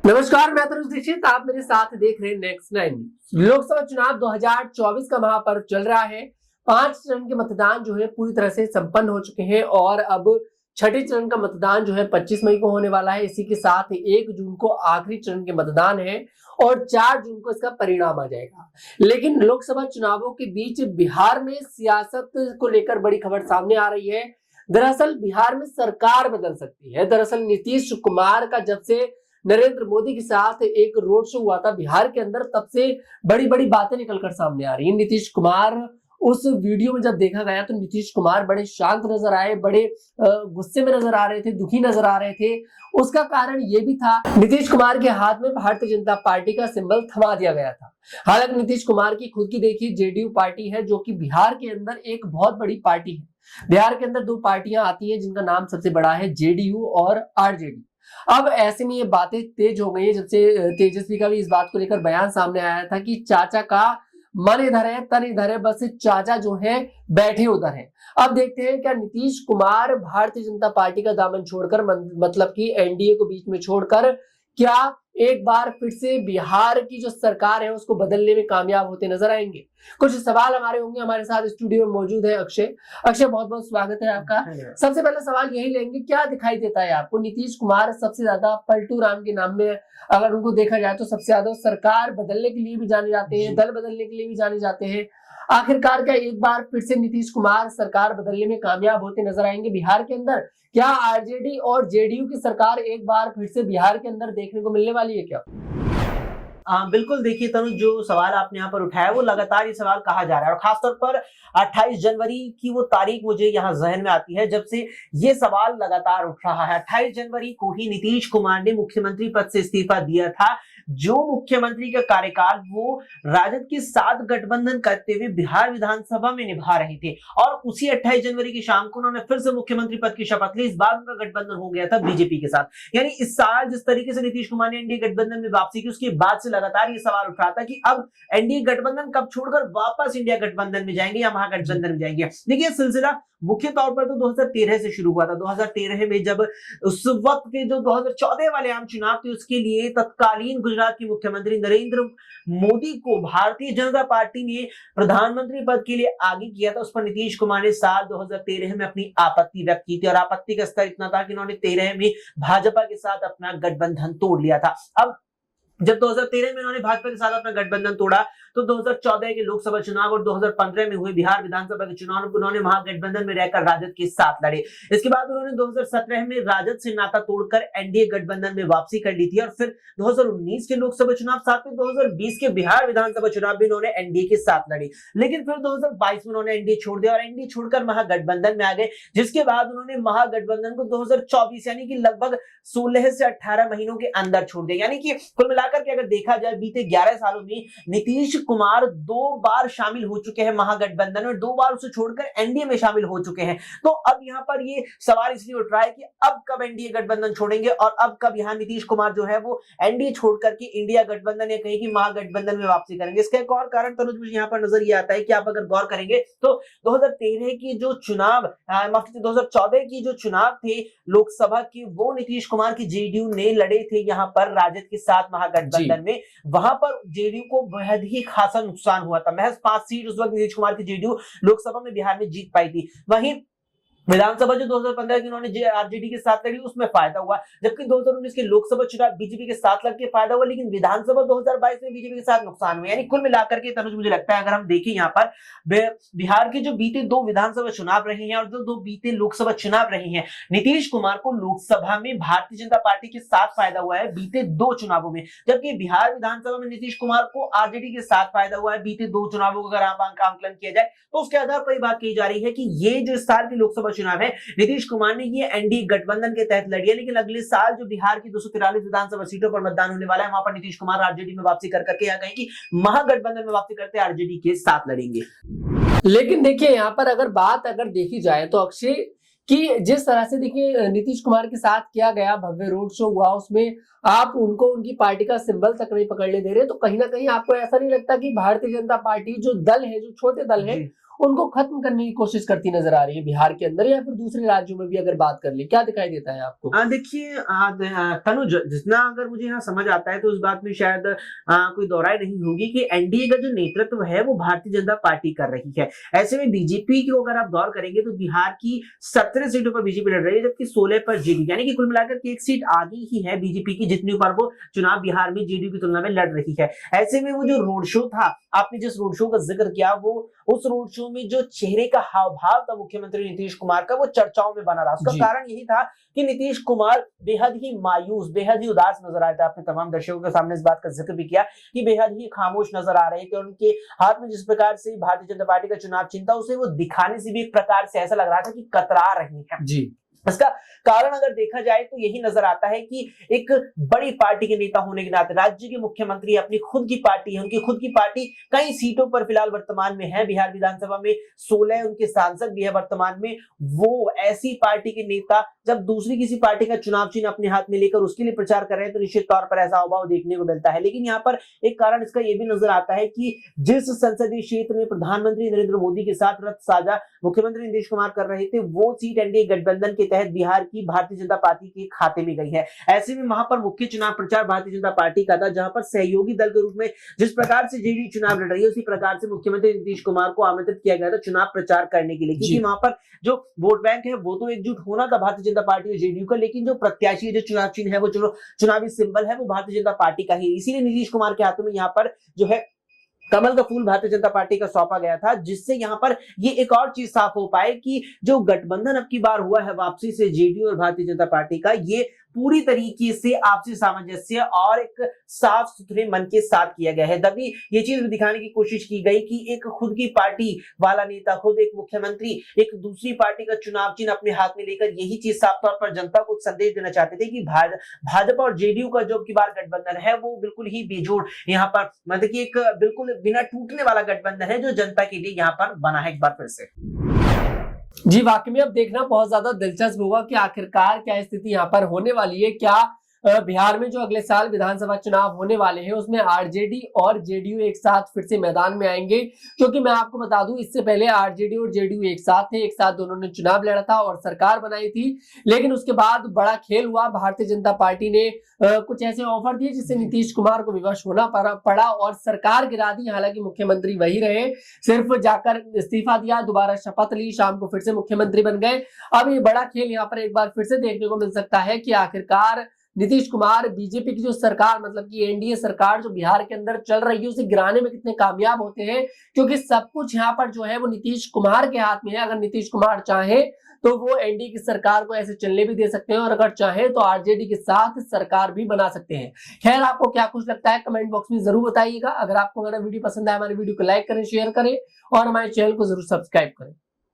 नमस्कार, मैं तरुण दीक्षित। आप मेरे साथ देख रहे हैं नेक्स्ट 9। लोकसभा चुनाव 2024 का महापर्व चल रहा है। 5 चरण के मतदान जो है पूरी तरह से संपन्न हो चुके हैं और अब छठे चरण का मतदान जो है 25 मई को होने वाला है। इसी के साथ 1 जून को आखिरी चरण के मतदान है और 4 जून को इसका परिणाम आ जाएगा। लेकिन लोकसभा चुनावों के बीच बिहार में सियासत को लेकर बड़ी खबर सामने आ रही है। दरअसल बिहार में सरकार बदल सकती है। दरअसल नीतीश कुमार का जब से नरेंद्र मोदी के साथ एक रोड शो हुआ था बिहार के अंदर, तब से बड़ी बड़ी बातें निकलकर सामने आ रही है। नीतीश कुमार उस वीडियो में जब देखा गया तो नीतीश कुमार बड़े शांत नजर आए, बड़े गुस्से में नजर आ रहे थे, दुखी नजर आ रहे थे। उसका कारण ये भी था, नीतीश कुमार के हाथ में भारतीय जनता पार्टी का सिंबल थमा दिया गया था। हालांकि नीतीश कुमार की खुद की देखिए जेडीयू पार्टी है, जो कि बिहार के अंदर एक बहुत बड़ी पार्टी है। बिहार के अंदर 2 पार्टियां आती है जिनका नाम सबसे बड़ा है जेडीयू और आरजेडी। अब ऐसे में ये बातें तेज हो गई है, जब से तेजस्वी का भी इस बात को लेकर बयान सामने आया था कि चाचा का मन इधर है, तन इधर है, बस चाचा जो है बैठे उधर है। अब देखते हैं क्या नीतीश कुमार भारतीय जनता पार्टी का दामन छोड़कर, मतलब कि एनडीए को बीच में छोड़कर, क्या एक बार फिर से बिहार की जो सरकार है उसको बदलने में कामयाब होते नजर आएंगे। कुछ सवाल हमारे होंगे। हमारे साथ स्टूडियो में मौजूद है अक्षय। अक्षय, बहुत बहुत स्वागत है आपका। सबसे पहला सवाल यही लेंगे, क्या दिखाई देता है आपको? नीतीश कुमार सबसे ज्यादा पलटू राम के नाम में अगर उनको देखा जाए तो सबसे ज्यादा सरकार बदलने के लिए भी जाने जाते हैं, दल बदलने के लिए भी जाने जाते हैं। आखिरकार क्या एक बार फिर से नीतीश कुमार सरकार बदलने में कामयाब होते नजर आएंगे बिहार के अंदर? क्या आरजेडी और जेडीयू की सरकार एक बार फिर से बिहार के अंदर देखने को मिलने वाली है क्या? बिल्कुल। देखिए तनुज, जो सवाल आपने यहाँ पर उठाया वो लगातार ये सवाल कहा जा रहा है और खासतौर पर 28 जनवरी की वो तारीख मुझे यहाँ जहन में आती है जब से ये सवाल लगातार उठ रहा है। 28 जनवरी को ही नीतीश कुमार ने मुख्यमंत्री पद से इस्तीफा दिया था। जो मुख्यमंत्री का कार्यकाल वो राजद के साथ गठबंधन करते हुए बिहार विधानसभा में निभा रहे थे और उसी 28 जनवरी की शाम को उन्होंने फिर से मुख्यमंत्री पद की शपथ ली। इस बार उनका गठबंधन हो गया था बीजेपी के साथ। यानी इस साल जिस तरीके से नीतीश कुमार ने एनडीए गठबंधन में वापसी की, उसके बाद से लगातार ये सवाल उठ रहा था कि अब एनडीए गठबंधन कब छोड़कर वापस इंडिया गठबंधन में जाएंगे या महागठबंधन में जाएंगे। देखिए सिलसिला मुख्य तौर पर तो 2013 से शुरू हुआ था। 2013 में जब उस वक्त के जो 2014 वाले आम चुनाव थे उसके लिए तत्कालीन गुजरात के मुख्यमंत्री नरेंद्र मोदी को भारतीय जनता पार्टी ने प्रधानमंत्री पद के लिए आगे किया था। उस पर नीतीश कुमार ने साल 2013 में अपनी आपत्ति व्यक्त की थी और आपत्ति का स्तर इतना था कि उन्होंने 13 में भाजपा के साथ अपना गठबंधन तोड़ लिया था। अब जब 2013 में उन्होंने भाजपा के साथ अपना गठबंधन तोड़ा तो 2014 के लोकसभा चुनाव और 2015 में हुए बिहार विधानसभा के चुनाव में उन्होंने महागठबंधन में रहकर राजद के साथ लड़े। इसके बाद उन्होंने 2017 में राजद से नाता तोड़कर एनडीए गठबंधन में वापसी कर ली थी और फिर 2019 के लोकसभा चुनाव, साथ में 2020 के बिहार विधानसभा चुनाव भी उन्होंने एनडीए के साथ लड़ी। लेकिन फिर 2022 में उन्होंने एनडीए छोड़ दिया और एनडीए छोड़कर महागठबंधन में आ गए, जिसके बाद उन्होंने महागठबंधन को 2024 यानी कि लगभग 16 से 18 महीनों के अंदर छोड़ दिया। यानी कि कुल मिलाकर के अगर देखा जाए बीते 11 सालों में नीतीश कुमार 2 बार शामिल हो चुके हैं महागठबंधन में और 2 बार उसे छोड़कर एनडीए में शामिल हो चुके हैं। तो अब यहां पर ये सवाल इसलिए उठ रहा है कि अब कब एनडीए गठबंधन छोड़ेंगे और अब कब यहां नीतीश कुमार जो है वो एनडीए छोड़कर के इंडिया गठबंधन या कहीं की महागठबंधन में वापसी करेंगे। इसका एक और कारण तनुज मुझे यहां पर नजर ये आता है कि आप अगर गौर करेंगे तो 2013 की जो चुनाव, 2014 की जो चुनाव थे लोकसभा की, वो नीतीश कुमार की जेडीयू ने लड़े थे यहां पर राजद के साथ महागठबंधन में। वहां पर जेडीयू को बेहद ही खासा नुकसान हुआ था। महज 5 सीट उस वक्त नीतीश कुमार की जेडीयू लोकसभा में बिहार में जीत पाई थी। वहीं विधानसभा जो 2015 की उन्होंने आरजेडी के साथ लड़ी उसमें फायदा हुआ, जबकि 2019 के लोकसभा चुनाव बीजेपी के साथ लड़के फायदा हुआ, लेकिन विधानसभा 2022 में बीजेपी के साथ नुकसान हुआ। यानी कुल मिलाकर के तनुज मुझे लगता है अगर हम देखें यहाँ पर बिहार के जो बीते 2 विधानसभा चुनाव रहे हैं और जो 2 बीते लोकसभा चुनाव रहे हैं, नीतीश कुमार को लोकसभा में भारतीय जनता पार्टी के साथ फायदा हुआ है बीते 2 चुनावों में, जबकि बिहार विधानसभा में नीतीश कुमार को आरजेडी के साथ फायदा हुआ है बीते 2 चुनावों का। अगर आंकलन किया जाए तो उसके आधार पर बात की जा रही है कि ये जो इस साल की लोकसभा चुनाव है नीतीश कुमार ने ये एनडीए गठबंधन के तहत लड़ी है, लेकिन अगले साल जो बिहार की 243 विधानसभा सीटों पर मतदान होने वाला है वहां पर नीतीश कुमार आरजेडी में वापसी कर करके या कहीं की महागठबंधन में वापसी करते आरजेडी के साथ लड़ेंगे। लेकिन देखिए यहाँ पर अगर देखी जाए तो अक्षय कि जिस तरह से देखिए नीतीश कुमार के साथ किया गया भव्य रोड शो हुआ, उसमें आप उनको उनकी पार्टी का सिंबल तक नहीं पकड़ने दे रहे, तो कहीं ना कहीं आपको ऐसा नहीं लगता कि भारतीय जनता पार्टी जो दल है, जो छोटे दल है, उनको खत्म करने की कोशिश करती नजर आ रही है बिहार के अंदर, या फिर दूसरे राज्यों में भी अगर बात कर ले, क्या दिखाई देता है आपको? देखिए तनुज, जितना अगर मुझे यहाँ समझ आता है तो उस बात में शायद कोई दोहराई नहीं होगी कि एनडीए का जो नेतृत्व है वो भारतीय जनता पार्टी कर रही है। ऐसे में बीजेपी को अगर आप गौर करेंगे तो बिहार की 17 सीटों पर बीजेपी लड़ रही है, जबकि 16 पर जेडीयू, यानी कि कुल मिलाकर के एक सीट आगे ही है बीजेपी की, जितनी पर वो चुनाव बिहार में जेडीयू की तुलना में लड़ रही है। ऐसे में वो जो रोड शो था, आपने जिस रोड शो का जिक्र किया, वो उस रोड शो में जो चेहरे का हाव भाव था मुख्यमंत्री नीतीश कुमार का, वो चर्चाओं में बना रहा। उसका कारण यही था कि नीतीश कुमार बेहद ही मायूस, बेहद ही उदास नजर आए थे। आपने तमाम दर्शकों के सामने इस बात का जिक्र भी किया कि बेहद ही खामोश नजर आ रहे थे। उनके हाथ में जिस प्रकार से भारतीय जनता पार्टी का चुनाव चिन्ह था, उसे वो दिखाने से भी एक प्रकार से ऐसा लग रहा था कि कतरा रही है जी। इसका कारण अगर देखा जाए तो यही नजर आता है कि एक बड़ी पार्टी के नेता होने के नाते राज्य के मुख्यमंत्री, अपनी खुद की पार्टी है, उनकी खुद की पार्टी कई सीटों पर फिलहाल वर्तमान में है। बिहार विधानसभा में 16 उनके सांसद भी है वर्तमान में। वो ऐसी पार्टी के नेता जब दूसरी किसी पार्टी का चुनाव चिन्ह अपने हाथ में लेकर उसके लिए प्रचार कर रहे हैं तो निश्चित तौर पर ऐसा अभाव देखने को मिलता है। लेकिन यहाँ पर एक कारण इसका यह भी नजर आता है कि जिस संसदीय क्षेत्र में प्रधानमंत्री नरेंद्र मोदी के साथ रथ साझा मुख्यमंत्री नीतीश कुमार कर रहे थे, वो सीट एनडीए गठबंधन के तहत बिहार की भारतीय जनता पार्टी के खाते में गई है। ऐसे में वहां पर मुख्य चुनाव प्रचार भारतीय जनता पार्टी का था, जहां पर सहयोगी दल के रूप में जिस प्रकार से जेडीयू चुनाव लड़ रही है, उसी प्रकार से मुख्यमंत्री नीतीश कुमार को आमंत्रित किया गया था चुनाव प्रचार करने के लिए, क्योंकि वहां पर जो वोट बैंक है वो तो एकजुट होना था भारतीय जनता पार्टी और जेडीयू का, लेकिन जो प्रत्याशी, जो चुनाव चिन्ह है, वो चुनावी सिंबल है, वो भारतीय जनता पार्टी का ही। इसीलिए नीतीश कुमार के हाथों में यहाँ पर जो है कमल का फूल भारतीय जनता पार्टी का सौंपा गया था, जिससे यहां पर ये एक और चीज साफ हो पाए कि जो गठबंधन अब की बार हुआ है वापसी से जेडीयू और भारतीय जनता पार्टी का, ये पूरी तरीके से आपसी सामंजस्य और एक साफ सुथरे मन के साथ किया गया है। तभी ये चीज दिखाने की कोशिश की गई कि एक खुद की पार्टी वाला नेता, खुद एक मुख्यमंत्री, एक दूसरी पार्टी का चुनाव चिन्ह अपने हाथ में लेकर यही चीज साफ तौर पर जनता को संदेश देना चाहते थे कि भाजपा और जेडीयू का जो की बार गठबंधन है वो बिल्कुल ही बेजोड़, यहाँ पर मतलब कि एक बिल्कुल बिना टूटने वाला गठबंधन है जो जनता के लिए यहाँ पर बना है एक बार फिर से। जी, वाकई में अब देखना बहुत ज्यादा दिलचस्प होगा कि आखिरकार क्या स्थिति यहाँ पर होने वाली है। क्या बिहार में जो अगले साल विधानसभा चुनाव होने वाले हैं उसमें आरजेडी और जेडीयू एक साथ फिर से मैदान में आएंगे? क्योंकि मैं आपको बता दूं, इससे पहले आरजेडी और जेडीयू एक साथ थे, एक साथ दोनों ने चुनाव लड़ा था और सरकार बनाई थी। लेकिन उसके बाद बड़ा खेल हुआ, भारतीय जनता पार्टी ने कुछ ऐसे ऑफर दिए जिससे नीतीश कुमार को विवश होना पड़ा और सरकार गिरा दी। हालांकि मुख्यमंत्री वही रहे, सिर्फ जाकर इस्तीफा दिया, दोबारा शपथ ली, शाम को फिर से मुख्यमंत्री बन गए। अब ये बड़ा खेल यहाँ पर एक बार फिर से देखने को मिल सकता है कि आखिरकार नीतीश कुमार बीजेपी की जो सरकार, मतलब कि एनडीए सरकार जो बिहार के अंदर चल रही है, उसे गिराने में कितने कामयाब होते हैं। क्योंकि सब कुछ यहाँ पर जो है वो नीतीश कुमार के हाथ में है। अगर नीतीश कुमार चाहे तो वो एनडीए की सरकार को ऐसे चलने भी दे सकते हैं और अगर चाहे तो आरजेडी के साथ सरकार भी बना सकते हैं। खैर, आपको क्या कुछ लगता है कमेंट बॉक्स में जरूर बताइएगा। अगर आपको हमारा वीडियो पसंद आए, हमारे वीडियो को लाइक करें, शेयर करें और हमारे चैनल को जरूर सब्सक्राइब करें।